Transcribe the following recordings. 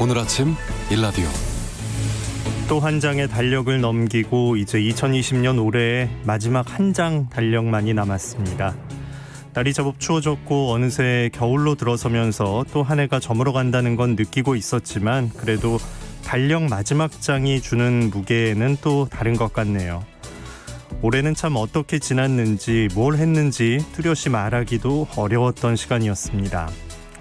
오늘 아침 일라디오 또 한 장의 달력을 넘기고 이제 2020년 올해의 마지막 한 장 달력만이 남았습니다. 날이 제법 추워졌고 어느새 겨울로 들어서면서 또 한 해가 저물어 간다는 건 느끼고 있었지만 그래도 달력 마지막 장이 주는 무게는 또 다른 것 같네요. 올해는 참 어떻게 지났는지 뭘 했는지 뚜렷이 말하기도 어려웠던 시간이었습니다.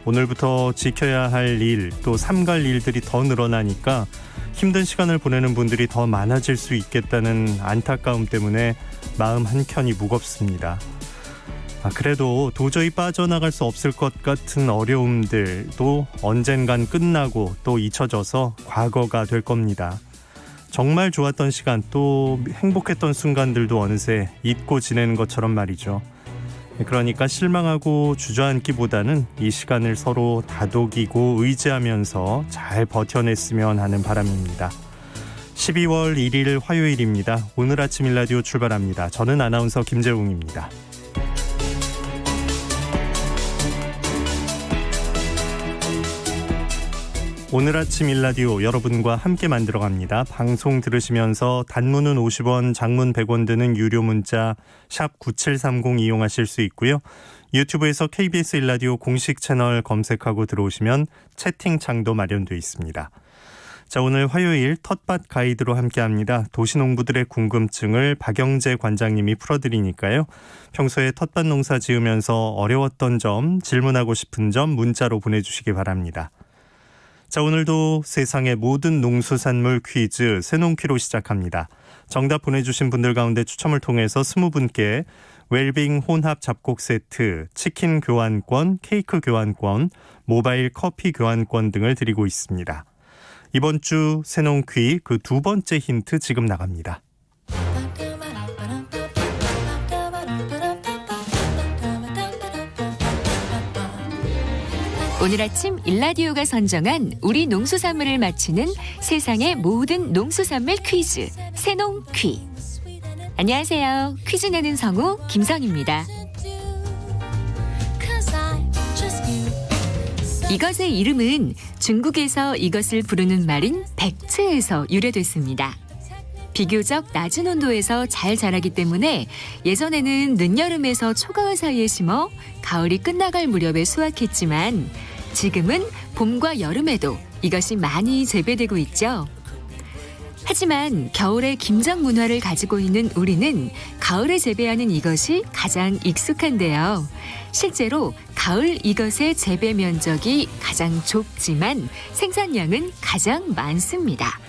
오늘부터 지켜야 할 일, 또 삼갈 일들이 더 늘어나니까 힘든 시간을 보내는 분들이 더 많아질 수 있겠다는 안타까움 때문에 마음 한켠이 무겁습니다. 그래도 도저히 빠져나갈 수 없을 것 같은 어려움들도 언젠간 끝나고 또 잊혀져서 과거가 될 겁니다. 정말 좋았던 시간, 또 행복했던 순간들도 어느새 잊고 지내는 것처럼 말이죠. 그러니까 실망하고 주저앉기보다는 이 시간을 서로 다독이고 의지하면서 잘 버텨냈으면 하는 바람입니다. 12월 1일 화요일입니다. 오늘 아침 일라디오 출발합니다. 저는 아나운서 김재웅입니다. 오늘 아침 일라디오 여러분과 함께 만들어갑니다. 방송 들으시면서 단문은 50원, 장문 100원 드는 유료 문자 샵 9730 이용하실 수 있고요. 유튜브에서 KBS 일라디오 공식 채널 검색하고 들어오시면 채팅창도 마련되어 있습니다. 자, 오늘 화요일 텃밭 가이드로 함께합니다. 도시농부들의 궁금증을 박영재 관장님이 풀어드리니까요. 평소에 텃밭 농사 지으면서 어려웠던 점, 질문하고 싶은 점 문자로 보내주시기 바랍니다. 자, 오늘도 세상의 모든 농수산물 퀴즈 새농퀴로 시작합니다. 정답 보내주신 분들 가운데 추첨을 통해서 20분께 웰빙 혼합 잡곡 세트, 치킨 교환권, 케이크 교환권, 모바일 커피 교환권 등을 드리고 있습니다. 이번 주 새농퀴 그 두 번째 힌트 지금 나갑니다. 오늘 아침 일라디오가 선정한 우리 농수산물을 맞히는 세상의 모든 농수산물 퀴즈 새농퀴. 안녕하세요. 퀴즈 내는 성우 김성입니다. 이것의 이름은 중국에서 이것을 부르는 말인 백채에서 유래됐습니다. 비교적 낮은 온도에서 잘 자라기 때문에 예전에는 늦여름에서 초가을 사이에 심어 가을이 끝나갈 무렵에 수확했지만 지금은 봄과 여름에도 이것이 많이 재배되고 있죠. 하지만 겨울의 김장 문화를 가지고 있는 우리는 가을에 재배하는 이것이 가장 익숙한데요. 실제로 가을 이것의 재배 면적이 가장 좁지만 생산량은 가장 많습니다.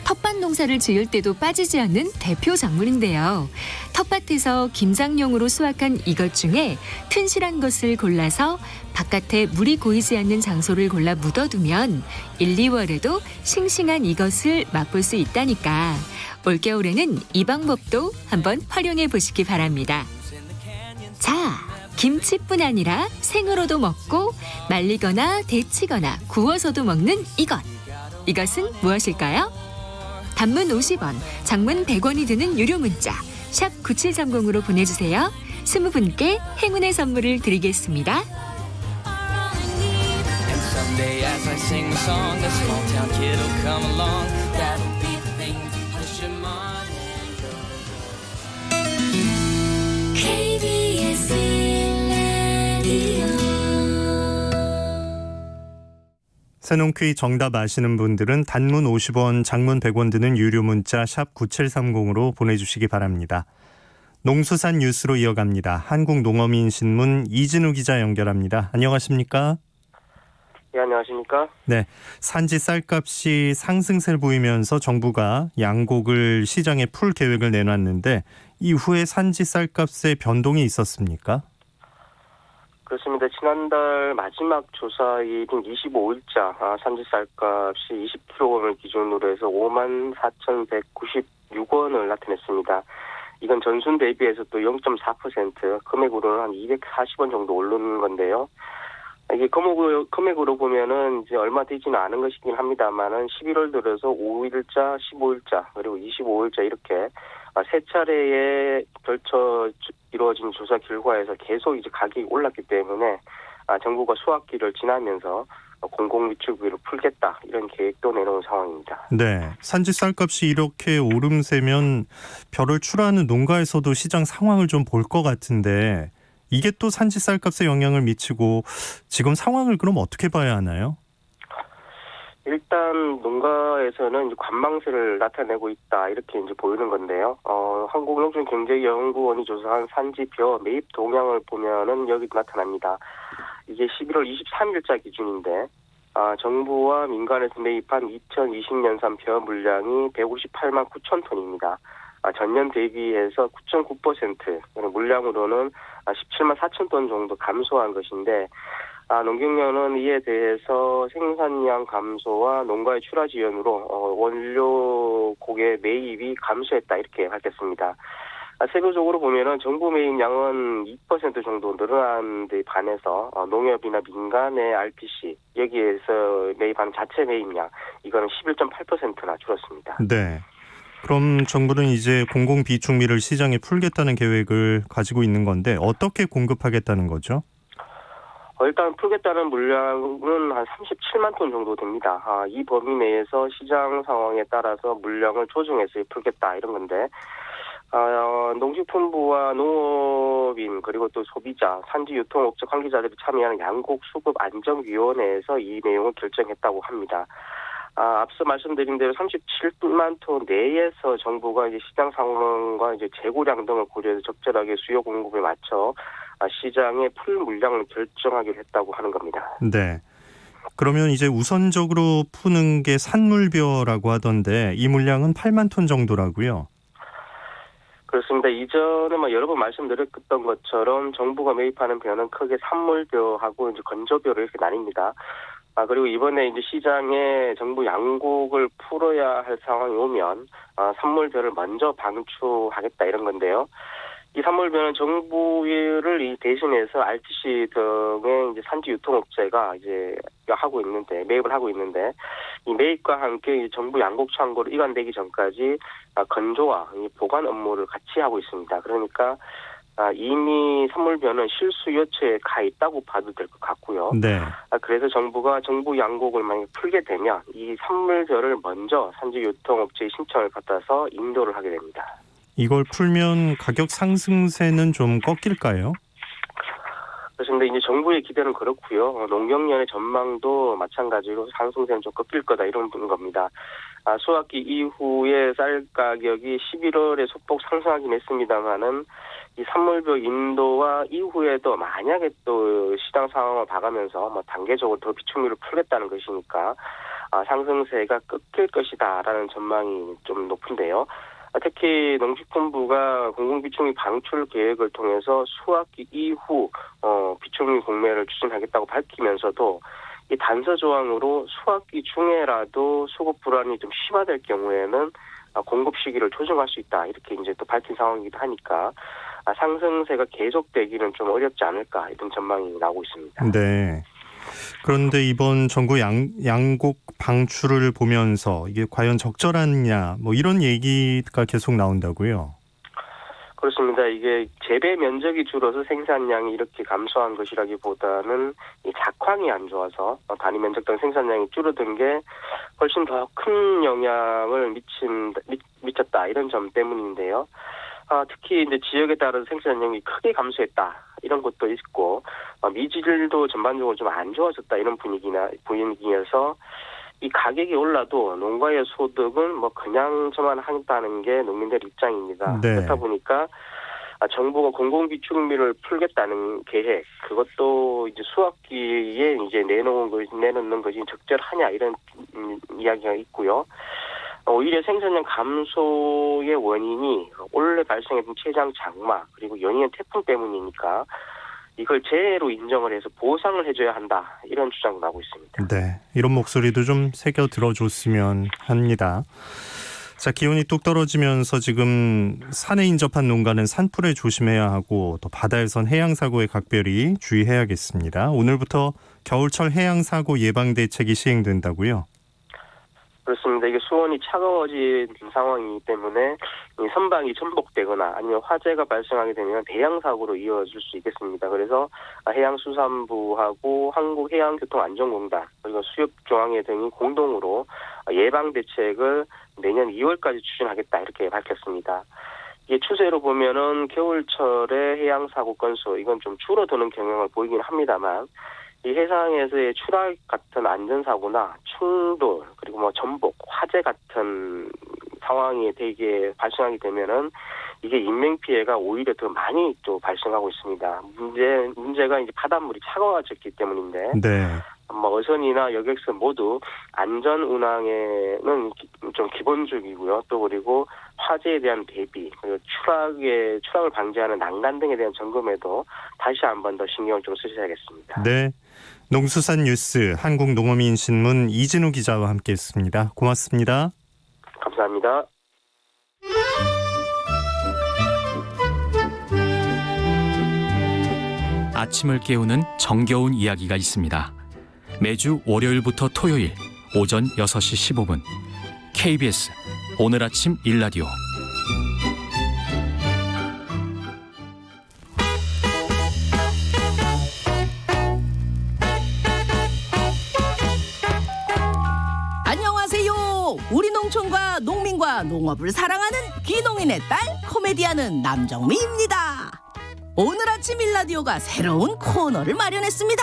텃밭 농사를 지을 때도 빠지지 않는 대표 작물인데요. 텃밭에서 김장용으로 수확한 이것 중에 튼실한 것을 골라서 바깥에 물이 고이지 않는 장소를 골라 묻어두면 1, 2월에도 싱싱한 이것을 맛볼 수 있다니까 올겨울에는 이 방법도 한번 활용해 보시기 바랍니다. 자, 김치뿐 아니라 생으로도 먹고 말리거나 데치거나 구워서도 먹는 이것. 이것은 무엇일까요? 단문 50원, 장문 100원이 드는 유료 문자 샵 9730으로 보내주세요. 20분께 행운의 선물을 드리겠습니다. 새농퀴 정답 아시는 분들은 단문 50원, 장문 100원 드는 유료 문자 샵 9730으로 보내주시기 바랍니다. 농수산 뉴스로 이어갑니다. 한국농어민신문 이진우 기자 연결합니다. 안녕하십니까? 네, 안녕하십니까? 네, 산지 쌀값이 상승세를 보이면서 정부가 양곡을 시장에 풀 계획을 내놨는데 이후에 산지 쌀값에 변동이 있었습니까? 그렇습니다. 지난달 마지막 조사일인 25일자 산지 쌀값이 20kg을 기준으로 해서 54,196원을 나타냈습니다. 이건 전순 대비해서 또 0.4% 금액으로는 한 240원 정도 오르는 건데요. 이게 금액으로 보면은 이제 얼마 되지는 않은 것이긴 합니다만은 11월 들어서 5일자, 15일자 그리고 25일자 이렇게 세 차례에 걸쳐 이루어진 조사 결과에서 계속 이제 가격이 올랐기 때문에 정부가 수확기를 지나면서 공공비축비를 풀겠다 이런 계획도 내놓은 상황입니다. 네, 산지 쌀값이 이렇게 오름세면 벼를 출하하는 농가에서도 시장 상황을 좀 볼 것 같은데 이게 또 산지 쌀값에 영향을 미치고 지금 상황을 그럼 어떻게 봐야 하나요? 일단 농가에서는 관망세를 나타내고 있다 이렇게 이제 보이는 건데요. 한국농촌경제연구원이 조사한 산지 벼 매입 동향을 보면은 여기 나타납니다. 이게 11월 23일자 기준인데 정부와 민간에서 매입한 2020년산 벼 물량이 158만 9천 톤입니다. 전년 대비해서 9.9% 물량으로는 17만 4천 톤 정도 감소한 것인데 농경련은 이에 대해서 생산량 감소와 농가의 출하 지연으로 원료곡의 매입이 감소했다 이렇게 밝혔습니다. 세부적으로 보면은 정부 매입량은 2% 정도 늘어난 데 반해서 농협이나 민간의 RPC 여기에서 매입하는 자체 매입량 이거는 11.8%나 줄었습니다. 네. 그럼 정부는 이제 공공비축미를 시장에 풀겠다는 계획을 가지고 있는 건데 어떻게 공급하겠다는 거죠? 일단 풀겠다는 물량은 한 37만 톤 정도 됩니다. 이 범위 내에서 시장 상황에 따라서 물량을 조정해서 풀겠다 이런 건데 농식품부와 농업인 그리고 또 소비자, 산지 유통업체 관계자들이 참여하는 양곡 수급 안정위원회에서 이 내용을 결정했다고 합니다. 앞서 말씀드린 대로 37만 톤 내에서 정부가 이제 시장 상황과 이제 재고량 등을 고려해서 적절하게 수요 공급에 맞춰 시장의 풀 물량을 결정하기로 했다고 하는 겁니다. 네. 그러면 이제 우선적으로 푸는 게 산물벼라고 하던데 이 물량은 8만 톤 정도라고요? 그렇습니다. 이전에 여러 번 말씀드렸던 것처럼 정부가 매입하는 벼는 크게 산물벼하고 이제 건조벼로 이렇게 나뉩니다. 그리고 이번에 이제 시장에 정부 양곡을 풀어야 할 상황이 오면 산물벼를 먼저 방출하겠다 이런 건데요. 이 산물벼는 정부를 대신해서 RTC 등의 이제 산지 유통업체가 이제 매입을 하고 있는데 이 매입과 함께 정부 양곡 창고로 이관되기 전까지 건조와 보관 업무를 같이 하고 있습니다. 그러니까 이미 산물벼는 실수요처에 가 있다고 봐도 될 것 같고요. 네. 그래서 정부가 정부 양곡을 만약에 풀게 되면 이 산물벼를 먼저 산지 유통업체의 신청을 받아서 인도를 하게 됩니다. 이걸 풀면 가격 상승세는 좀 꺾일까요? 그렇습니다. 이제 정부의 기대는 그렇고요. 농경련의 전망도 마찬가지로 상승세는 좀 꺾일 거다 이런 겁니다. 수학기 이후에 쌀 가격이 11월에 소폭 상승하긴 했습니다만은 이 산물벼 인도와 이후에도 만약에 또 시장 상황을 봐가면서 단계적으로 더 비축미를 풀겠다는 것이니까 상승세가 꺾일 것이다라는 전망이 좀 높은데요. 특히 농식품부가 공공비축미 방출 계획을 통해서 수학기 이후 비축미 공매를 추진하겠다고 밝히면서도 이 단서 조항으로 수학기 중에라도 수급 불안이 좀 심화될 경우에는 공급 시기를 조정할 수 있다 이렇게 이제 또 밝힌 상황이기도 하니까 상승세가 계속되기는 좀 어렵지 않을까 이런 전망이 나오고 있습니다. 네. 그런데 이번 정부 양곡 방출을 보면서 이게 과연 적절하냐 이런 얘기가 계속 나온다고요? 그렇습니다. 이게 재배 면적이 줄어서 생산량이 이렇게 감소한 것이라기보다는 이 작황이 안 좋아서 단위 면적당 생산량이 줄어든 게 훨씬 더 큰 영향을 미쳤다 이런 점 때문인데요. 특히 이제 지역에 따라서 생산량이 크게 감소했다 이런 것도 있고 미질도 전반적으로 좀 안 좋아졌다 이런 분위기여서 이 가격이 올라도 농가의 소득은 그냥 저만 한다는 게 농민들 입장입니다. 네. 그렇다 보니까 정부가 공공비축미를 풀겠다는 계획 그것도 이제 수학기에 이제 내놓는 것이 적절하냐 이런 이야기가 있고요. 오히려 생산량 감소의 원인이 올해 발생했던 최장 장마 그리고 연이은 태풍 때문이니까 이걸 재해로 인정을 해서 보상을 해줘야 한다 이런 주장도 나오고 있습니다. 네, 이런 목소리도 좀 새겨 들어줬으면 합니다. 자, 기온이 뚝 떨어지면서 지금 산에 인접한 농가는 산불에 조심해야 하고 또 바다에선 해양사고에 각별히 주의해야겠습니다. 오늘부터 겨울철 해양사고 예방대책이 시행된다고요? 그렇습니다. 이게 수온이 차가워진 상황이기 때문에 이 선박이 전복되거나 아니면 화재가 발생하게 되면 대형 사고로 이어질 수 있겠습니다. 그래서 해양수산부하고 한국해양교통안전공단 그리고 수협중앙회 등이 공동으로 예방 대책을 내년 2월까지 추진하겠다 이렇게 밝혔습니다. 이게 추세로 보면은 겨울철에 해양 사고 건수 이건 좀 줄어드는 경향을 보이긴 합니다만 이 해상에서의 추락 같은 안전사고나 충돌 그리고 뭐 전복, 화재 같은 상황이 되게 발생하게 되면은 이게 인명 피해가 오히려 더 많이 또 발생하고 있습니다. 문제가 이제 바닷물이 차가워졌기 때문인데. 네. 어선이나 여객선 모두 안전 운항에는 좀 기본적이고요. 또 그리고 화재에 대한 대비, 그리고 추락을 방지하는 난간 등에 대한 점검에도 다시 한 번 더 신경을 좀 쓰셔야겠습니다. 네. 농수산 뉴스 한국농어민신문 이진우 기자와 함께했습니다. 고맙습니다. 감사합니다. 아침을 깨우는 정겨운 이야기가 있습니다. 매주 월요일부터 토요일 오전 6시 15분 KBS 오늘 아침 일라디오. 안녕하세요. 우리 농촌과 농민과 농업을 사랑하는 귀농인의 딸 코미디언은 남정미입니다. 오늘 아침 일라디오가 새로운 코너를 마련했습니다.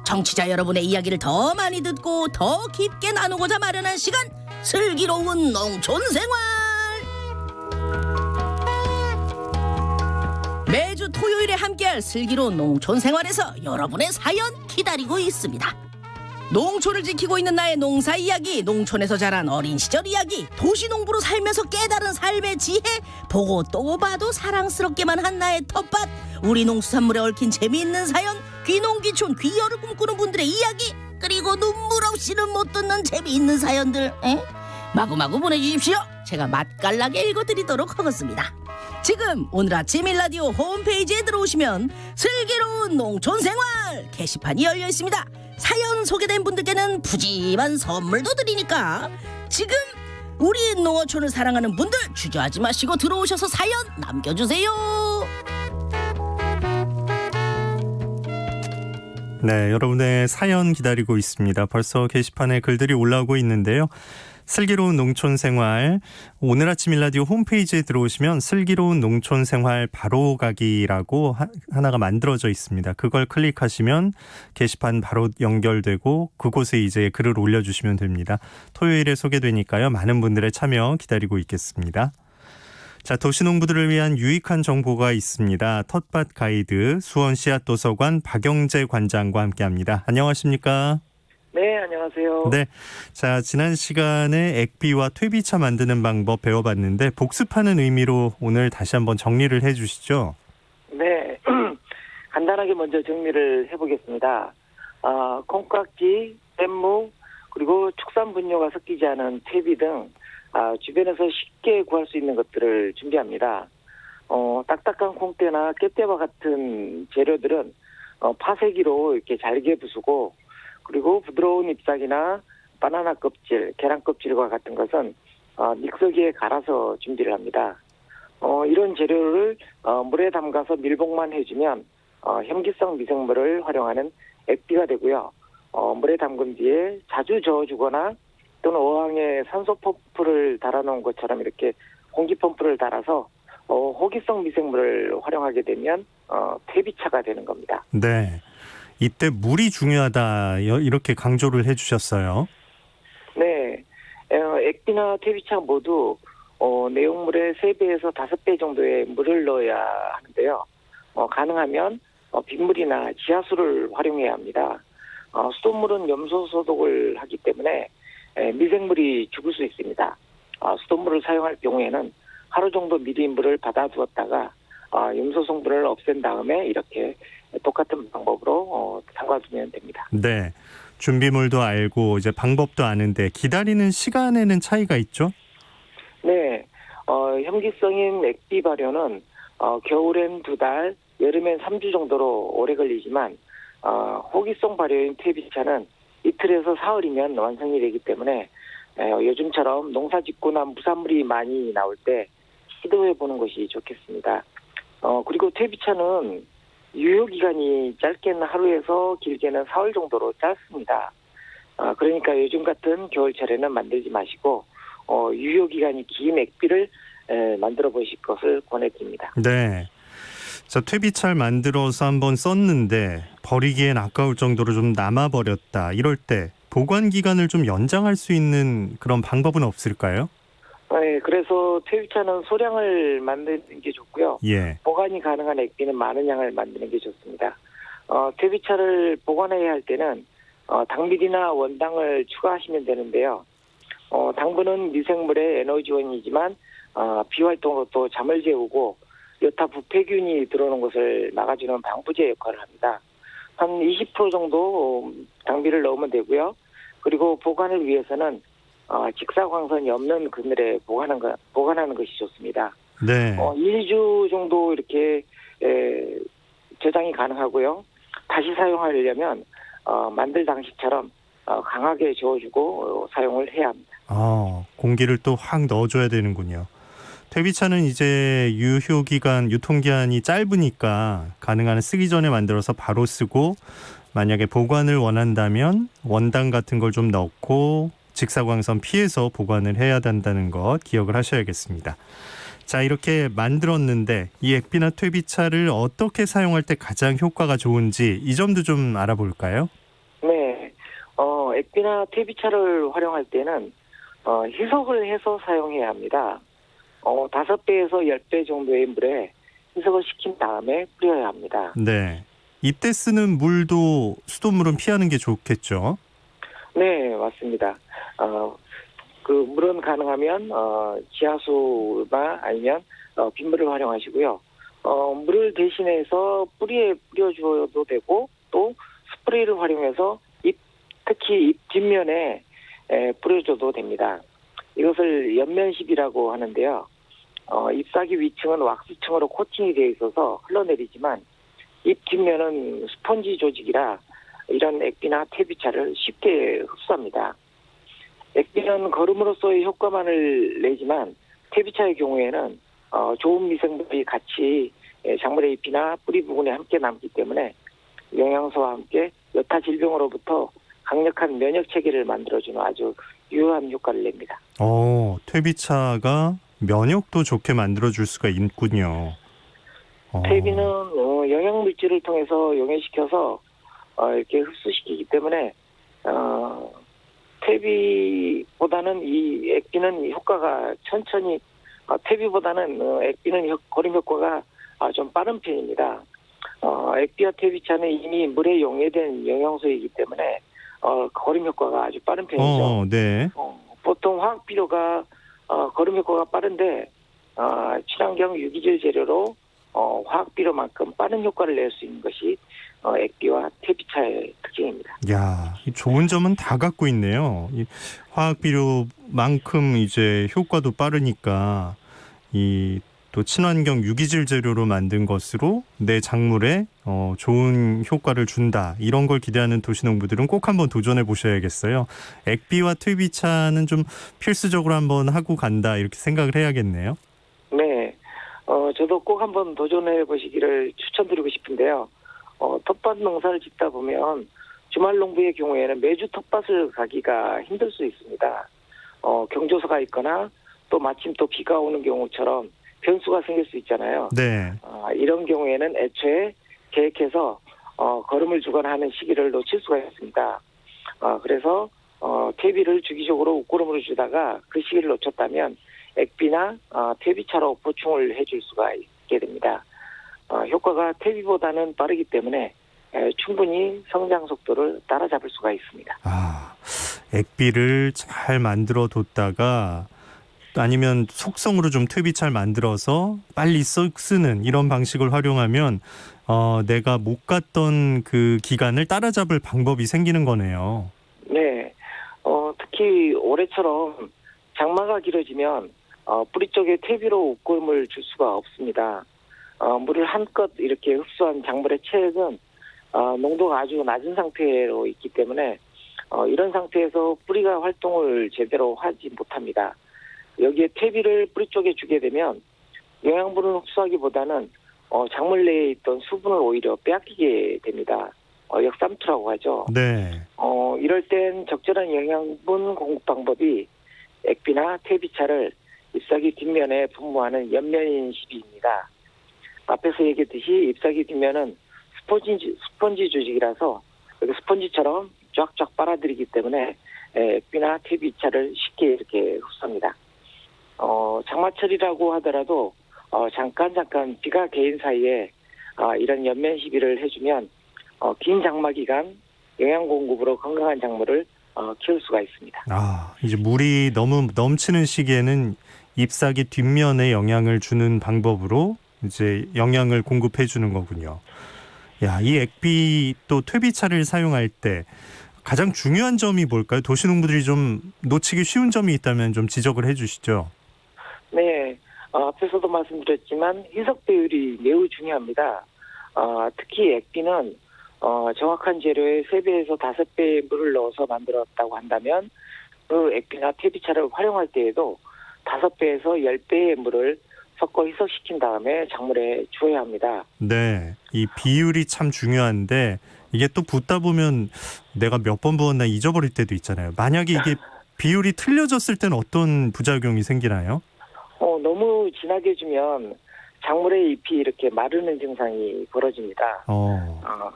청취자 여러분의 이야기를 더 많이 듣고 더 깊게 나누고자 마련한 시간, 슬기로운 농촌생활. 매주 토요일에 함께할 슬기로운 농촌생활에서 여러분의 사연 기다리고 있습니다. 농촌을 지키고 있는 나의 농사 이야기, 농촌에서 자란 어린 시절 이야기, 도시농부로 살면서 깨달은 삶의 지혜, 보고 또 봐도 사랑스럽게만 한 나의 텃밭, 우리 농수산물에 얽힌 재미있는 사연, 귀농귀촌 귀여를 꿈꾸는 분들의 이야기, 그리고 눈물 없이는 못 듣는 재미있는 사연들 마구마구 보내주십시오. 제가 맛깔나게 읽어드리도록 하겠습니다. 지금 오늘 아침 일라디오 홈페이지에 들어오시면 슬기로운 농촌생활 게시판이 열려 있습니다. 사연 소개된 분들께는 푸짐한 선물도 드리니까 지금 우리 농어촌을 사랑하는 분들 주저하지 마시고 들어오셔서 사연 남겨주세요. 네, 여러분의 사연 기다리고 있습니다. 벌써 게시판에 글들이 올라오고 있는데요. 슬기로운 농촌생활, 오늘 아침 일라디오 홈페이지에 들어오시면 슬기로운 농촌생활 바로가기라고 하나가 만들어져 있습니다. 그걸 클릭하시면 게시판 바로 연결되고 그곳에 이제 글을 올려주시면 됩니다. 토요일에 소개되니까요. 많은 분들의 참여 기다리고 있겠습니다. 자, 도시농부들을 위한 유익한 정보가 있습니다. 텃밭 가이드 수원 씨앗도서관 박영재 관장과 함께합니다. 안녕하십니까? 네, 안녕하세요. 네, 자 지난 시간에 액비와 퇴비차 만드는 방법 배워봤는데 복습하는 의미로 오늘 다시 한번 정리를 해주시죠. 네, 간단하게 먼저 정리를 해보겠습니다. 콩깍지, 뗏무, 그리고 축산 분뇨가 섞이지 않은 퇴비 등 주변에서 쉽게 구할 수 있는 것들을 준비합니다. 딱딱한 콩대나 깻대와 같은 재료들은 파쇄기로 이렇게 잘게 부수고, 그리고 부드러운 잎사귀나 바나나 껍질, 계란 껍질과 같은 것은 믹서기에 갈아서 준비를 합니다. 이런 재료를 물에 담가서 밀봉만 해주면 현기성 미생물을 활용하는 액비가 되고요. 물에 담근 뒤에 자주 저어주거나 또는 어항에 산소 펌프를 달아놓은 것처럼 이렇게 공기 펌프를 달아서 호기성 미생물을 활용하게 되면 퇴비차가 되는 겁니다. 네. 이때 물이 중요하다 이렇게 강조를 해주셨어요. 네, 액비나 퇴비차 모두 내용물의 3배에서 5배 정도의 물을 넣어야 하는데요. 가능하면 빗물이나 지하수를 활용해야 합니다. 수돗물은 염소 소독을 하기 때문에 미생물이 죽을 수 있습니다. 수돗물을 사용할 경우에는 하루 정도 미리 물을 받아두었다가 염소 성분을 없앤 다음에 이렇게 똑같은 방법으로 담가두면 됩니다. 네, 준비물도 알고 이제 방법도 아는데 기다리는 시간에는 차이가 있죠? 네, 현기성인 액비 발효는 겨울엔 2달, 여름엔 3주 정도로 오래 걸리지만 호기성 발효인 퇴비차는 이틀에서 사흘이면 완성이 되기 때문에 요즘처럼 농사 짓거나 무산물이 많이 나올 때 시도해 보는 것이 좋겠습니다. 그리고 퇴비차는 유효기간이 짧게는 하루에서 길게는 4월 정도로 짧습니다. 그러니까 요즘 같은 겨울철에는 만들지 마시고 유효기간이 긴 액비를 만들어 보실 것을 권해드립니다. 네. 자, 퇴비차를 만들어서 한번 썼는데 버리기엔 아까울 정도로 좀 남아버렸다. 이럴 때 보관 기간을 좀 연장할 수 있는 그런 방법은 없을까요? 네, 그래서 퇴비차는 소량을 만드는 게 좋고요. 예. 보관이 가능한 액비는 많은 양을 만드는 게 좋습니다. 퇴비차를 보관해야 할 때는 당밀이나 원당을 추가하시면 되는데요. 당분은 미생물의 에너지원이지만 비활동으로 또 잠을 재우고 여타 부패균이 들어오는 것을 막아주는 방부제 역할을 합니다. 한 20% 정도 당비를 넣으면 되고요. 그리고 보관을 위해서는 직사광선이 없는 그늘에 보관하는 것이 좋습니다. 네. 2주 정도 이렇게 저장이 가능하고요. 다시 사용하려면 만들 당시처럼 강하게 저어주고 사용을 해야 합니다. 공기를 또 확 넣어줘야 되는군요. 퇴비차는 이제 유통기한이 짧으니까 가능한 쓰기 전에 만들어서 바로 쓰고 만약에 보관을 원한다면 원당 같은 걸 좀 넣고 직사광선 피해서 보관을 해야 된다는 것 기억을 하셔야겠습니다. 자, 이렇게 만들었는데 이 액비나 퇴비차를 어떻게 사용할 때 가장 효과가 좋은지 이 점도 좀 알아볼까요? 네. 액비나 퇴비차를 활용할 때는 희석을 해서 사용해야 합니다. 5배에서 10배 정도의 물에 희석을 시킨 다음에 뿌려야 합니다. 네. 이때 쓰는 물도 수돗물은 피하는 게 좋겠죠? 네, 맞습니다. 그 물은 가능하면 지하수나 아니면 빗물을 활용하시고요. 물을 대신해서 뿌리에 뿌려줘도 되고 또 스프레이를 활용해서 특히 잎 뒷면에 뿌려줘도 됩니다. 이것을 옆면십이라고 하는데요. 잎사귀 위층은 왁스층으로 코팅이 되어 있어서 흘러내리지만 잎 뒷면은 스펀지 조직이라 이런 액비나 퇴비차를 쉽게 흡수합니다. 액비는 거름으로서의 효과만을 내지만 퇴비차의 경우에는 좋은 미생물이 같이 작물의 잎이나 뿌리 부분에 함께 남기 때문에 영양소와 함께 여타 질병으로부터 강력한 면역 체계를 만들어주는 아주 유효한 효과를 냅니다. 퇴비차가 면역도 좋게 만들어줄 수가 있군요. 퇴비는 영양물질을 통해서 용해시켜서 이렇게 흡수시키기 때문에 퇴비보다는 이 액비는 효과가 천천히 퇴비보다는 액비는 거름 효과가 좀 빠른 편입니다. 액비와 퇴비차는 이미 물에 용해된 영양소이기 때문에 거름 효과가 아주 빠른 편이죠. 네. 보통 화학 비료가 거름 효과가 빠른데 친환경 유기질 재료로 화학 비료만큼 빠른 효과를 낼 수 있는 것이 액비와 퇴비차의 특징입니다. 야, 좋은 점은 다 갖고 있네요. 이 화학 비료만큼 이제 효과도 빠르니까 또 친환경 유기질 재료로 만든 것으로 내 작물에 좋은 효과를 준다. 이런 걸 기대하는 도시농부들은 꼭 한번 도전해 보셔야겠어요. 액비와 퇴비차는 좀 필수적으로 한번 하고 간다. 이렇게 생각을 해야겠네요. 네. 저도 꼭 한번 도전해 보시기를 추천드리고 싶은데요. 텃밭 농사를 짓다 보면 주말 농부의 경우에는 매주 텃밭을 가기가 힘들 수 있습니다. 경조사가 있거나 또 마침 또 비가 오는 경우처럼 변수가 생길 수 있잖아요. 네. 이런 경우에는 애초에 계획해서 거름을 주거나 하는 시기를 놓칠 수가 있습니다. 그래서 퇴비를 주기적으로 웃고름으로 주다가 그 시기를 놓쳤다면 액비나 퇴비차로 보충을 해줄 수가 있게 됩니다. 효과가 퇴비보다는 빠르기 때문에 충분히 성장 속도를 따라잡을 수가 있습니다. 액비를 잘 만들어 뒀다가 아니면 속성으로 좀 퇴비차를 만들어서 빨리 쓰는 이런 방식을 활용하면 내가 못 갔던 그 기간을 따라잡을 방법이 생기는 거네요. 네. 특히 올해처럼 장마가 길어지면 뿌리 쪽에 퇴비로 웃고름을 줄 수가 없습니다. 물을 한껏 이렇게 흡수한 작물의 체액은 농도가 아주 낮은 상태로 있기 때문에 이런 상태에서 뿌리가 활동을 제대로 하지 못합니다. 여기에 퇴비를 뿌리 쪽에 주게 되면 영양분을 흡수하기보다는 작물 내에 있던 수분을 오히려 빼앗기게 됩니다. 역삼투라고 하죠. 네. 이럴 땐 적절한 영양분 공급 방법이 액비나 퇴비차를 잎사귀 뒷면에 분무하는 옆면인시비입니다. 앞에서 얘기했듯이 잎사귀 뒷면은 스펀지 조직이라서 스펀지처럼 쫙쫙 빨아들이기 때문에 액비나 퇴비차를 쉽게 이렇게 흡수합니다. 장마철이라고 하더라도 잠깐 비가 개인 사이에 이런 옆면 시비를 해주면 긴 장마 기간 영양 공급으로 건강한 작물을 키울 수가 있습니다. 이제 물이 너무 넘치는 시기에는 잎사귀 뒷면에 영향을 주는 방법으로 이제 영양을 공급해 주는 거군요. 야, 이 액비 또 퇴비차를 사용할 때 가장 중요한 점이 뭘까요? 도시농부들이 좀 놓치기 쉬운 점이 있다면 좀 지적을 해 주시죠. 네, 앞에서도 말씀드렸지만 희석 배율이 매우 중요합니다. 특히 액비는 정확한 재료에 3배에서 5배의 물을 넣어서 만들었다고 한다면 그 액비나 퇴비차를 활용할 때에도 5배에서 10배의 물을 섞어 희석시킨 다음에 작물에 주어야 합니다. 네, 이 비율이 참 중요한데 이게 또 붓다 보면 내가 몇 번 부었나 잊어버릴 때도 있잖아요. 만약에 이게 비율이 틀려졌을 때는 어떤 부작용이 생기나요? 너무 진하게 주면 작물의 잎이 이렇게 마르는 증상이 벌어집니다.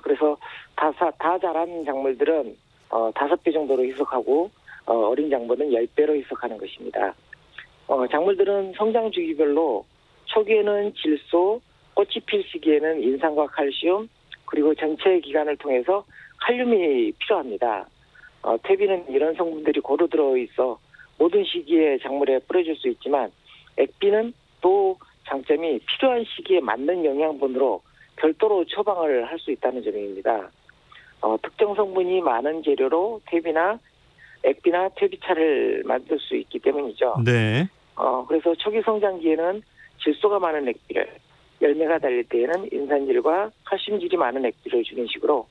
그래서 다 자란 작물들은 5배 정도로 희석하고 어린 작물은 10배로 희석하는 것입니다. 작물들은 성장 주기별로 초기에는 질소, 꽃이 필 시기에는 인산과 칼슘, 그리고 전체 기간을 통해서 칼륨이 필요합니다. 퇴비는 이런 성분들이 고루 들어있어 모든 시기에 작물에 뿌려줄 수 있지만 액비는 또 장점이 필요한 시기에 맞는 영양분으로 별도로 처방을 할 수 있다는 점입니다. 특정 성분이 많은 재료로 액비나 퇴비차를 만들 수 있기 때문이죠. 네. 그래서 초기 성장기에는 질소가 많은 액비를, 열매가 달릴 때에는 인산질과 칼슘질이 많은 액비를 주는 식으로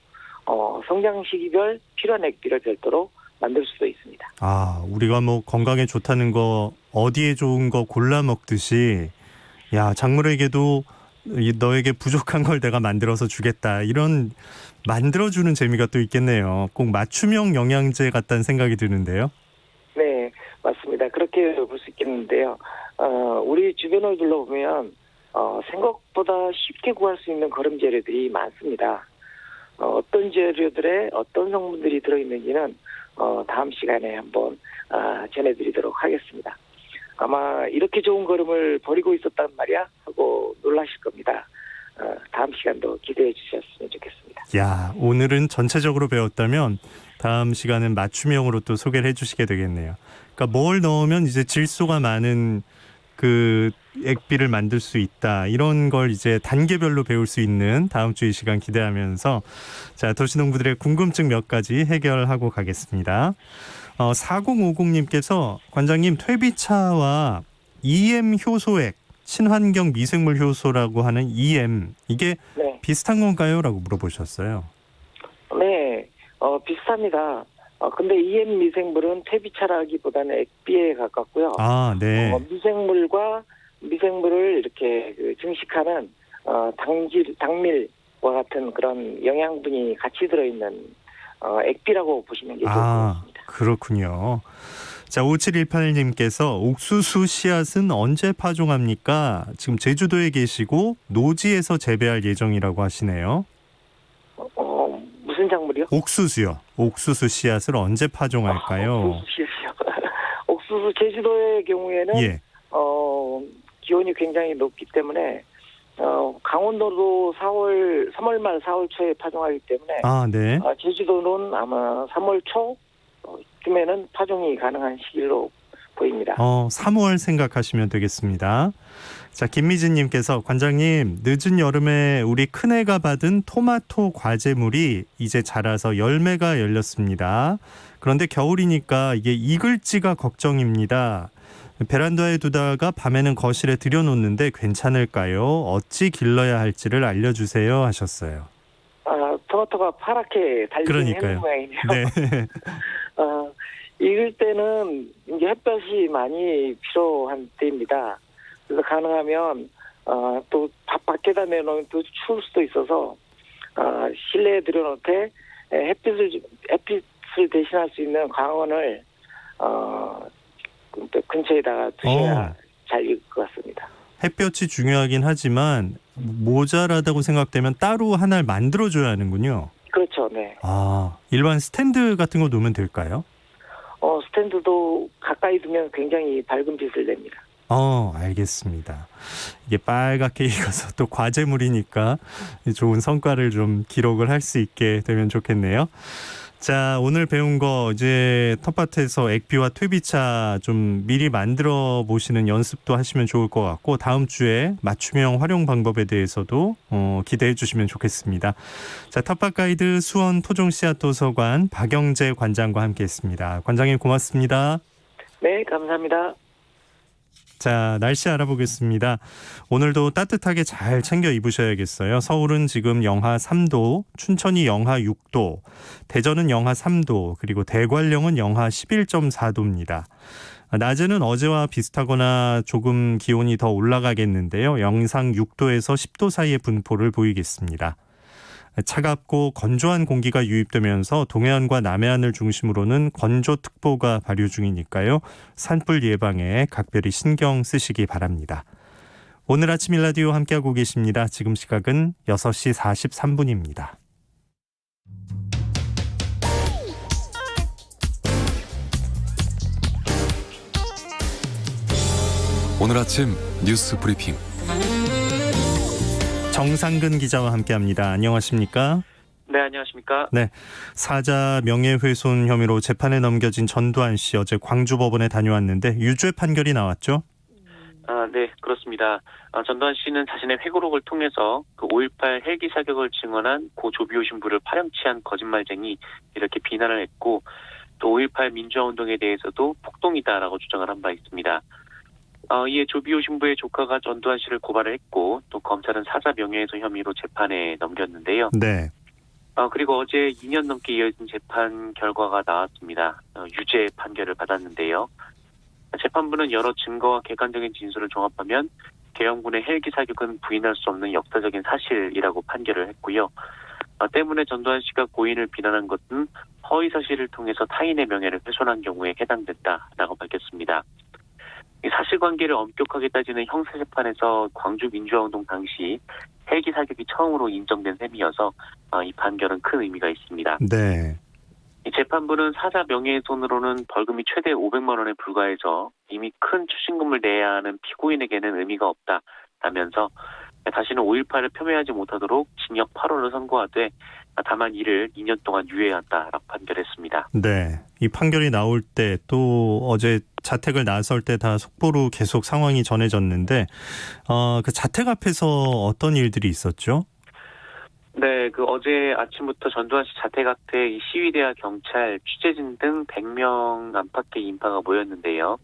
성장 시기별 필요한 액비를 별도로 만들 수도 있습니다. 우리가 뭐 건강에 좋다는 거 어디에 좋은 거 골라 먹듯이 야, 작물에게도 너에게 부족한 걸 내가 만들어서 주겠다. 이런 만들어주는 재미가 또 있겠네요. 꼭 맞춤형 영양제 같다는 생각이 드는데요. 네, 맞습니다. 그렇게 볼 수 있겠는데요. 우리 주변을 둘러보면 생각보다 쉽게 구할 수 있는 거름 재료들이 많습니다. 어떤 재료들에 어떤 성분들이 들어있는지는 다음 시간에 한번 전해드리도록 하겠습니다. 아마 이렇게 좋은 거름을 버리고 있었단 말이야 하고 놀라실 겁니다. 다음 시간도 기대해 주셨으면 좋겠습니다. 야, 오늘은 전체적으로 배웠다면 다음 시간은 맞춤형으로 또 소개를 해주시게 되겠네요. 그러니까 뭘 넣으면 이제 질소가 많은 그 액비를 만들 수 있다. 이런 걸 이제 단계별로 배울 수 있는 다음 주 이 시간 기대하면서 자, 도시농부들의 궁금증 몇 가지 해결하고 가겠습니다. 4050님께서 관장님, 퇴비차와 EM 효소액, 친환경 미생물 효소라고 하는 EM, 이게 네. 비슷한 건가요? 라고 물어보셨어요. 네, 비슷합니다. 근데 EM 미생물은 퇴비차라기보다는 액비에 가깝고요. 네. 미생물을 이렇게 증식하는 당밀과 같은 그런 영양분이 같이 들어있는 액비라고 보시면 좋을 것 같습니다. 그렇군요. 자, 5718님께서 옥수수 씨앗은 언제 파종합니까? 지금 제주도에 계시고 노지에서 재배할 예정이라고 하시네요. 무슨 작물이요? 옥수수요. 옥수수 씨앗을 언제 파종할까요? 옥수수 씨앗이요. 옥수수 제주도의 경우에는 기온이 굉장히 높기 때문에 강원도도 3월 말 4월 초에 파종하기 때문에 네. 제주도는 아마 3월 초쯤에는 파종이 가능한 시기로 보입니다. 3월 생각하시면 되겠습니다. 자, 김미진님께서 관장님, 늦은 여름에 우리 큰애가 받은 토마토 과제물이 이제 자라서 열매가 열렸습니다. 그런데 겨울이니까 이게 익을지가 걱정입니다. 베란다에 두다가 밤에는 거실에 들여놓는데 괜찮을까요? 어찌 길러야 할지를 알려주세요 하셨어요. 토마토가 파랗게 달리는 그러니까요. 모양이네요. 네. 이럴 때는 이제 햇볕이 많이 필요한 때입니다. 그래서 가능하면 또 밖에다 내놓으면 또 추울 수도 있어서 실내에 들여놓되 햇빛을 대신할 수 있는 광원을 근처에다가 두셔야 잘 익을 것 같습니다. 햇볕이 중요하긴 하지만 모자라다고 생각되면 따로 하나를 만들어줘야 하는군요. 그렇죠, 네. 일반 스탠드 같은 거 놓으면 될까요? 스탠드도 가까이 두면 굉장히 밝은 빛을 냅니다. 알겠습니다. 이게 빨갛게 익어서 또 과제물이니까 좋은 성과를 좀 기록을 할 수 있게 되면 좋겠네요. 자, 오늘 배운 거 이제 텃밭에서 액비와 퇴비차 좀 미리 만들어 보시는 연습도 하시면 좋을 것 같고 다음 주에 맞춤형 활용 방법에 대해서도 기대해 주시면 좋겠습니다. 자, 텃밭 가이드 수원 토종씨앗도서관 박영재 관장과 함께했습니다. 관장님 고맙습니다. 네, 감사합니다. 자, 날씨 알아보겠습니다. 오늘도 따뜻하게 잘 챙겨 입으셔야겠어요. 서울은 지금 영하 3도, 춘천이 영하 6도, 대전은 영하 3도, 그리고 대관령은 영하 11.4도입니다. 낮에는 어제와 비슷하거나 조금 기온이 더 올라가겠는데요. 영상 6도에서 10도 사이의 분포를 보이겠습니다. 차갑고 건조한 공기가 유입되면서 동해안과 남해안을 중심으로는 건조특보가 발효 중이니까요. 산불 예방에 각별히 신경 쓰시기 바랍니다. 오늘 아침 일라디오 함께하고 계십니다. 지금 시각은 6시 43분입니다. 오늘 아침 뉴스 브리핑 정상근 기자와 함께합니다. 안녕하십니까? 네, 안녕하십니까? 네, 사자 명예훼손 혐의로 재판에 넘겨진 전두환 씨 어제 광주법원에 다녀왔는데 유죄 판결이 나왔죠? 네, 그렇습니다. 전두환 씨는 자신의 회고록을 통해서 그 5.18 헬기 사격을 증언한 고 조비오 신부를 파렴치한 거짓말쟁이 이렇게 비난을 했고 또 5.18 민주화운동에 대해서도 폭동이다라고 주장을 한 바 있습니다. 이에 조비오 신부의 조카가 전두환 씨를 고발을 했고 또 검찰은 사자 명예훼손 혐의로 재판에 넘겼는데요. 네. 그리고 어제 2년 넘게 이어진 재판 결과가 나왔습니다. 유죄 판결을 받았는데요. 재판부는 여러 증거와 객관적인 진술을 종합하면 계엄군의 헬기 사격은 부인할 수 없는 역사적인 사실이라고 판결을 했고요. 때문에 전두환 씨가 고인을 비난한 것은 허위 사실을 통해서 타인의 명예를 훼손한 경우에 해당된다라고 밝혔습니다. 이 사실관계를 엄격하게 따지는 형사재판에서 광주 민주화운동 당시 헬기 사격이 처음으로 인정된 셈이어서 이 판결은 큰 의미가 있습니다. 네. 이 재판부는 사자 명예훼손으로는 벌금이 최대 500만 원에 불과해서 이미 큰 추징금을 내야 하는 피고인에게는 의미가 없다라면서 다시는 5.18을 폄훼하지 못하도록 징역 8월을 선고하되 다만 이를 2년 동안 유예한다라고 판결했습니다. 네. 이 판결이 나올 때 또 어제 자택을 나설 때 다 속보로 계속 상황이 전해졌는데 그 자택 앞에서 어떤 일들이 있었죠? 네, 어제 아침부터 전두환 씨 자택 앞에 이 시위대와 경찰, 취재진 등 100명 안팎의 인파가 모였는데요.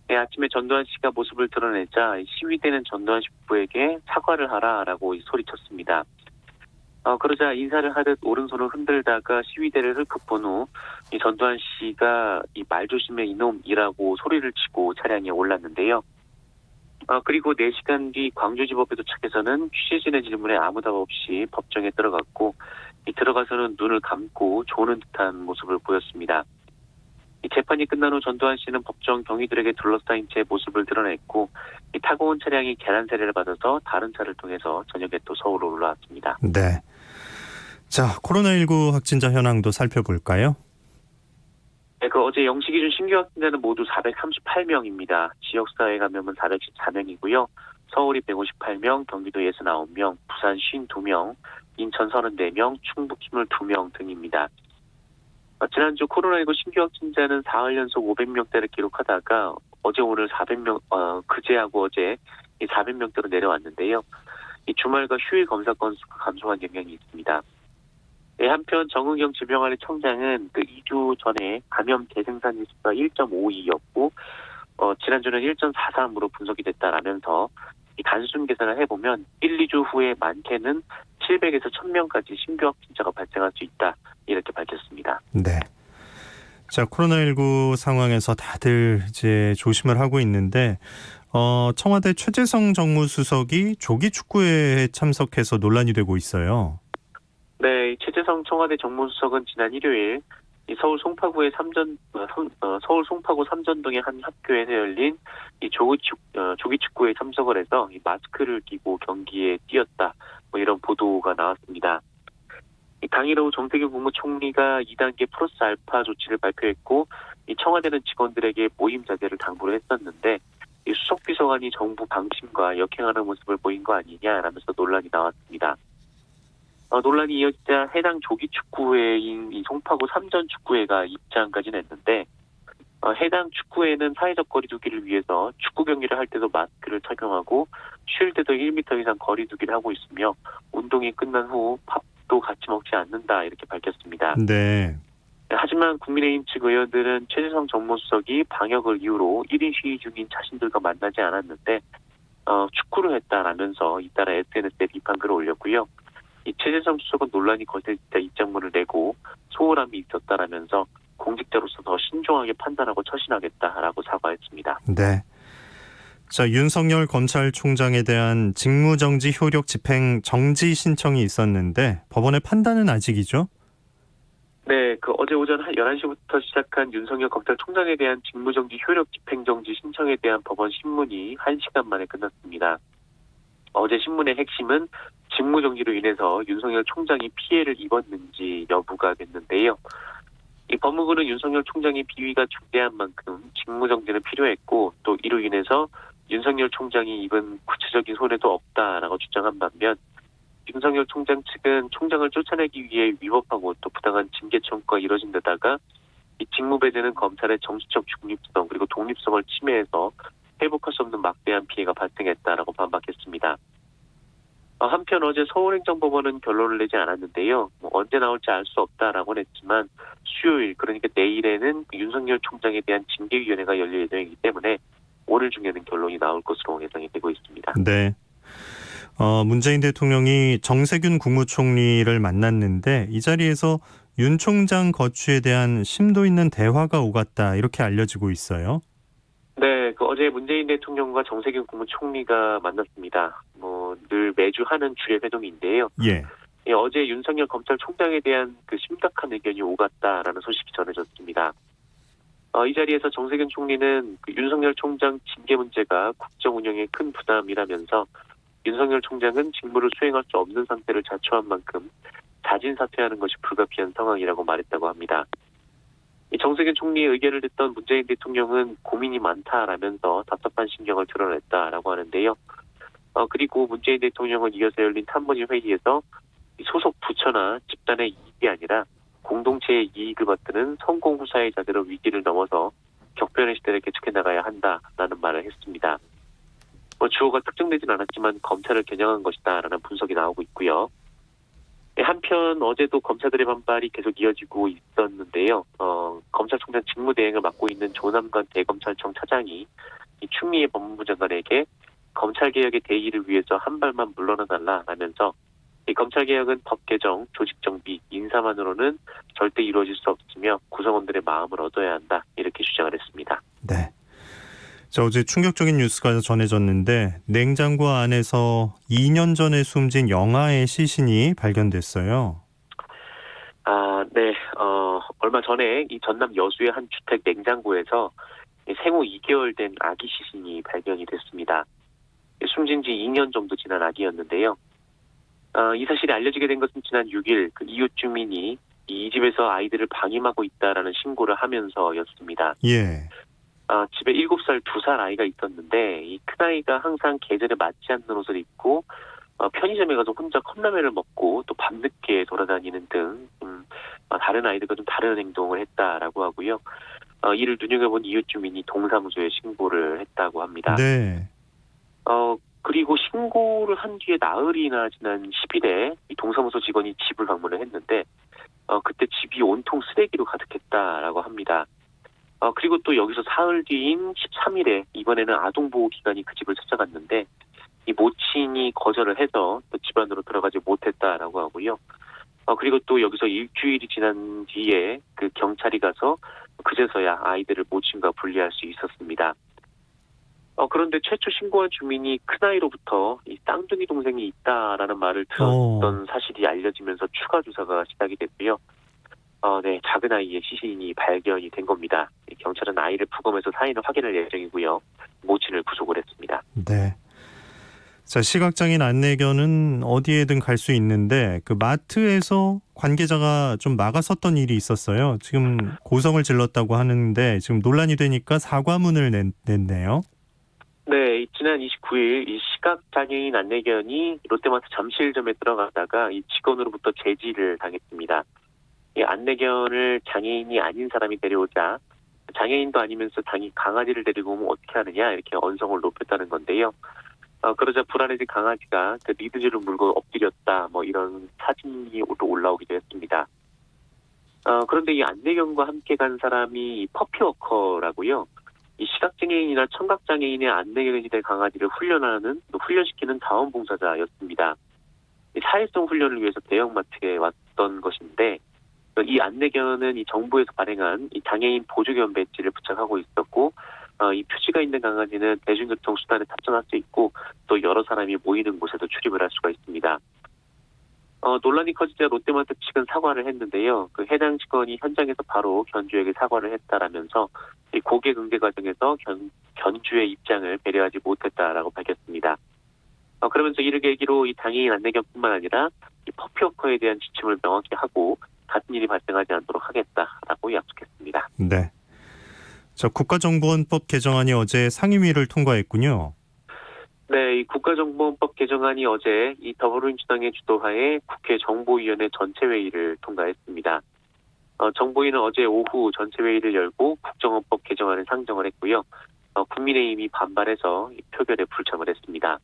네, 아침에 전두환 씨가 모습을 드러내자 시위대는 전두환 씨 부부에게 사과를 하라라고 소리쳤습니다. 그러자 인사를 하듯 오른손을 흔들다가 시위대를 힐끗 본 후 이 전두환 씨가 이 말 조심해 이놈이라고 소리를 치고 차량에 올랐는데요. 그리고 4시간 뒤 광주지법에 도착해서는 취재진의 질문에 아무 답 없이 법정에 들어갔고 들어가서는 눈을 감고 조는 듯한 모습을 보였습니다. 이 재판이 끝난 후 전두환 씨는 법정 경위들에게 둘러싸인 채 모습을 드러냈고 타고 온 차량이 계란세례를 받아서 다른 차를 통해서 저녁에 또 서울로 올라왔습니다. 네. 자, 코로나19 확진자 현황도 살펴볼까요? 네, 어제 영시 기준 신규 확진자는 모두 438명입니다. 지역사회 감염은 414명이고요. 서울이 158명, 경기도 69명, 부산 52명, 인천 34명, 충북 22명 등입니다. 지난주 코로나19 신규 확진자는 사흘 연속 500명대를 기록하다가 어제 오늘 400명, 그제하고 어제 400명대로 내려왔는데요. 이 주말과 휴일 검사 건수가 감소한 영향이 있습니다. 네, 한편 정은경 질병관리 청장은 2주 전에 감염 재생산 지수가 1.52였고 지난주는 1.43으로 분석이 됐다라면서 이 단순 계산을 해보면 1, 2주 후에 많게는 700에서 1000명까지 신규 확진자가 발생할 수 있다 이렇게 밝혔습니다. 네. 자, 코로나19 상황에서 다들 이제 조심을 하고 있는데 청와대 최재성 정무수석이 조기 축구회에 참석해서 논란이 되고 있어요. 네, 최재성 청와대 정무수석은 지난 일요일 이 서울 송파구 삼전동의 한 학교에서 열린 이 조기 축구에 참석을 해서 이 마스크를 끼고 경기에 뛰었다. 이런 보도가 나왔습니다. 당일 오후 정세균 국무총리가 2단계 플러스 알파 조치를 발표했고 이 청와대는 직원들에게 모임 자제를 당부를 했었는데 이 수석비서관이 정부 방침과 역행하는 모습을 보인 거 아니냐라면서 논란이 나왔습니다. 논란이 이어지자 해당 조기 축구회인 이 송파구 삼전 축구회가 입장까지 냈는데 해당 축구회는 사회적 거리 두기를 위해서 축구 경기를 할 때도 마스크를 착용하고 쉴 때도 1m 이상 거리 두기를 하고 있으며 운동이 끝난 후 밥도 같이 먹지 않는다 이렇게 밝혔습니다. 네. 하지만 국민의힘 측 의원들은 최재성 정무수석이 방역을 이유로 1인 시위 중인 자신들과 만나지 않았는데 축구를 했다라면서 잇따라 SNS에 비판글을 올렸고요. 이 최재성 수석은 논란이 거세질 때 입장문을 내고 소홀함이 있었다라면서 공직자로서 더 신중하게 판단하고 처신하겠다라고 사과했습니다. 네. 자, 윤석열 검찰총장에 대한 직무정지 효력 집행 정지 신청이 있었는데 법원의 판단은 아직이죠? 네, 어제 오전 11시부터 시작한 윤석열 검찰총장에 대한 직무정지 효력 집행정지 신청에 대한 법원 신문이 1시간 만에 끝났습니다. 어제 신문의 핵심은 직무정지로 인해서 윤석열 총장이 피해를 입었는지 여부가 됐는데요. 이 법무부는 윤석열 총장의 비위가 중대한 만큼 직무정지는 필요했고 또 이로 인해서 윤석열 총장이 입은 구체적인 손해도 없다라고 주장한 반면 윤석열 총장 측은 총장을 쫓아내기 위해 위법하고 또 부당한 징계 청구가 이뤄진 데다가 이 직무배제는 검찰의 정치적 중립성 그리고 독립성을 침해해서 회복할 수 없는 막대한 피해가 발생했다라고 반박했습니다. 한편 어제 서울행정법원은 결론을 내지 않았는데요. 언제 나올지 알 수 없다라고는 했지만 수요일 그러니까 내일에는 윤석열 총장에 대한 징계위원회가 열릴 예정이기 때문에 오늘 중에는 결론이 나올 것으로 예상이 되고 있습니다. 네. 문재인 대통령이 정세균 국무총리를 만났는데 이 자리에서 윤 총장 거취에 대한 심도 있는 대화가 오갔다 이렇게 알려지고 있어요. 네, 어제 문재인 대통령과 정세균 국무총리가 만났습니다. 늘 매주 하는 주례 회동인데요. 예. 어제 윤석열 검찰총장에 대한 심각한 의견이 오갔다라는 소식이 전해졌습니다. 이 자리에서 정세균 총리는 윤석열 총장 징계 문제가 국정 운영에 큰 부담이라면서 윤석열 총장은 직무를 수행할 수 없는 상태를 자초한 만큼 자진 사퇴하는 것이 불가피한 상황이라고 말했다고 합니다. 정세균 총리의 의견을 듣던 문재인 대통령은 고민이 많다라면서 답답한 심경을 드러냈다라고 하는데요. 그리고 문재인 대통령은 이어서 열린 탐문위 회의에서 소속 부처나 집단의 이익이 아니라 공동체의 이익을 받드는 성공 후사의 자세로 위기를 넘어서 격변의 시대를 개척해 나가야 한다라는 말을 했습니다. 주어가 특정되진 않았지만 검찰을 겨냥한 것이다라는 분석이 나오고 있고요. 한편 어제도 검사들의 반발이 계속 이어지고 있었는데요. 검찰총장 직무대행을 맡고 있는 조남관 대검찰청 차장이 추미애 법무부 장관에게 검찰개혁의 대의를 위해서 한 발만 물러나달라라면서 이 검찰개혁은 법 개정, 조직 정비, 인사만으로는 절대 이루어질 수 없으며 구성원들의 마음을 얻어야 한다 이렇게 주장을 했습니다. 네. 자, 어제 충격적인 뉴스가 전해졌는데 냉장고 안에서 2년 전에 숨진 영아의 시신이 발견됐어요. 네. 얼마 전에 이 전남 여수의 한 주택 냉장고에서 생후 2개월 된 아기 시신이 발견이 됐습니다. 숨진 지 2년 정도 지난 아기였는데요. 이 사실이 알려지게 된 것은 지난 6일 이웃 주민이 이 집에서 아이들을 방임하고 있다라는 신고를 하면서였습니다. 예. 집에 7살, 2살 아이가 있었는데 이 큰아이가 항상 계절에 맞지 않는 옷을 입고 편의점에 가서 혼자 컵라면을 먹고 또 밤늦게 돌아다니는 등 다른 아이들과 좀 다른 행동을 했다라고 하고요. 이를 눈여겨본 이웃 주민이 동사무소에 신고를 했다고 합니다. 네. 그리고 신고를 한 뒤에 나흘이나 지난 10일에 이 동사무소 직원이 집을 방문을 했는데 그때 집이 온통 쓰레기로 가득했다라고 합니다. 그리고 또 여기서 사흘 뒤인 13일에 이번에는 아동보호기관이 그 집을 찾아갔는데 이 모친이 거절을 해서 또 집 안으로 들어가지 못했다라고 하고요. 그리고 또 여기서 일주일이 지난 뒤에 경찰이 가서 그제서야 아이들을 모친과 분리할 수 있었습니다. 그런데 최초 신고한 주민이 큰아이로부터 이 쌍둥이 동생이 있다라는 말을 들었던 사실이 알려지면서 추가 조사가 시작이 됐고요. 네, 작은 아이의 시신이 발견이 된 겁니다. 경찰은 아이를 부검해서 사인을 확인할 예정이고요. 모친을 구속을 했습니다. 네. 자, 시각장애인 안내견은 어디에든 갈 수 있는데 그 마트에서 관계자가 좀 막아섰던 일이 있었어요. 지금 고성을 질렀다고 하는데 지금 논란이 되니까 사과문을 냈네요. 네, 지난 29일 이 시각장애인 안내견이 롯데마트 잠실점에 들어가다가 이 직원으로부터 제지를 당했습니다. 이 안내견을 장애인이 아닌 사람이 데려오자 장애인도 아니면서 강아지를 데리고 오면 어떻게 하느냐 이렇게 언성을 높였다는 건데요. 그러자 불안해진 강아지가 그 리드줄을 물고 엎드렸다 이런 사진이 또 올라오기도 했습니다. 그런데 이 안내견과 함께 간 사람이 퍼피워커라고요. 이 시각장애인이나 청각장애인의 안내견이 될 강아지를 훈련시키는 자원봉사자였습니다. 이 사회성 훈련을 위해서 대형마트에 왔던 것인데 이 안내견은 이 정부에서 발행한 이 장애인 보조견 배지를 부착하고 있었고 이 표시가 있는 강아지는 대중교통 수단에 탑승할 수 있고 또 여러 사람이 모이는 곳에도 출입을 할 수가 있습니다. 논란이 커지자 롯데마트 측은 사과를 했는데요. 그 해당 직원이 현장에서 바로 견주에게 사과를 했다라면서 이 고객 응대 과정에서 견주의 입장을 배려하지 못했다라고 밝혔습니다. 그러면서 이를 계기로 이 장애인 안내견뿐만 아니라 이 퍼피워커에 대한 지침을 명확히 하고 같은 일이 발생하지 않도록 하겠다라고 약속했습니다. 네. 자, 국가정보원법 개정안이 어제 상임위를 통과했군요. 네, 이 국가정보원법 개정안이 어제 이 더불어민주당의 주도하에 국회 정보위원회 전체회의를 통과했습니다. 정보위는 어제 오후 전체회의를 열고 국정원법 개정안을 상정을 했고요. 국민의힘이 반발해서 이 표결에 불참을 했습니다.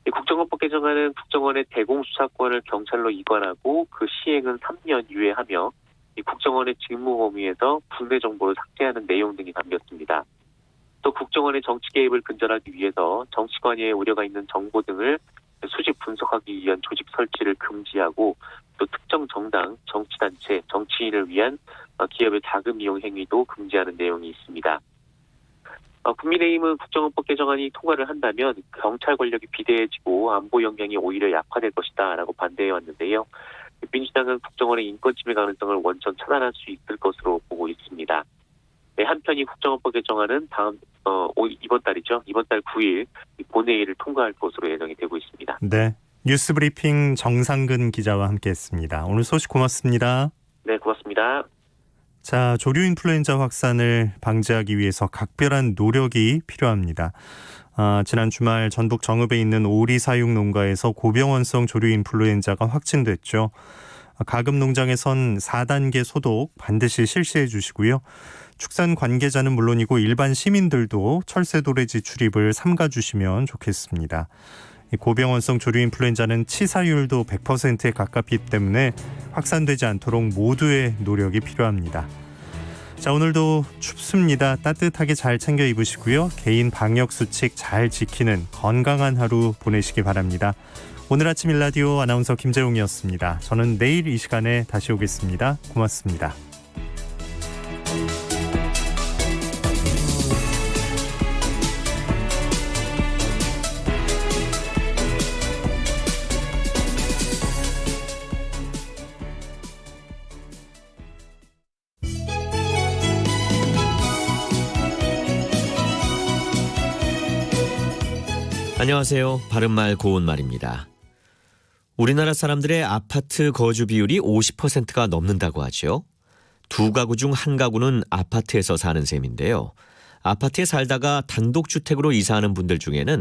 이 국정원법 개정안은 국정원의 대공수사권을 경찰로 이관하고 그 시행은 3년 유예하며 이 국정원의 직무 범위에서 국내 정보를 삭제하는 내용 등이 담겼습니다. 또 국정원의 정치 개입을 근절하기 위해서 정치관여에 우려가 있는 정보 등을 수집 분석하기 위한 조직 설치를 금지하고 또 특정 정당, 정치단체, 정치인을 위한 기업의 자금 이용 행위도 금지하는 내용이 있습니다. 국민의힘은 국정원법 개정안이 통과를 한다면 경찰 권력이 비대해지고 안보 역량이 오히려 약화될 것이다라고 반대해왔는데요. 민주당은 국정원의 인권 침해 가능성을 원천 차단할 수 있을 것으로 보고 있습니다. 네, 한편 이 국정원법 개정안은 이번 달 9일 본회의를 통과할 것으로 예정이 되고 있습니다. 네, 뉴스브리핑 정상근 기자와 함께했습니다. 오늘 소식 고맙습니다. 네, 고맙습니다. 자, 조류 인플루엔자 확산을 방지하기 위해서 각별한 노력이 필요합니다. 지난 주말 전북 정읍에 있는 오리 사육 농가에서 고병원성 조류 인플루엔자가 확진됐죠. 가금 농장에선 4단계 소독 반드시 실시해 주시고요. 축산 관계자는 물론이고 일반 시민들도 철새 도래지 출입을 삼가 주시면 좋겠습니다. 고병원성 조류 인플루엔자는 치사율도 100%에 가깝기 때문에 확산되지 않도록 모두의 노력이 필요합니다. 자, 오늘도 춥습니다. 따뜻하게 잘 챙겨 입으시고요. 개인 방역 수칙 잘 지키는 건강한 하루 보내시기 바랍니다. 오늘 아침 일라디오 아나운서 김재웅이었습니다. 저는 내일 이 시간에 다시 오겠습니다. 고맙습니다. 안녕하세요. 바른말 고운말입니다. 우리나라 사람들의 아파트 거주 비율이 50%가 넘는다고 하죠. 두 가구 중 한 가구는 아파트에서 사는 셈인데요. 아파트에 살다가 단독주택으로 이사하는 분들 중에는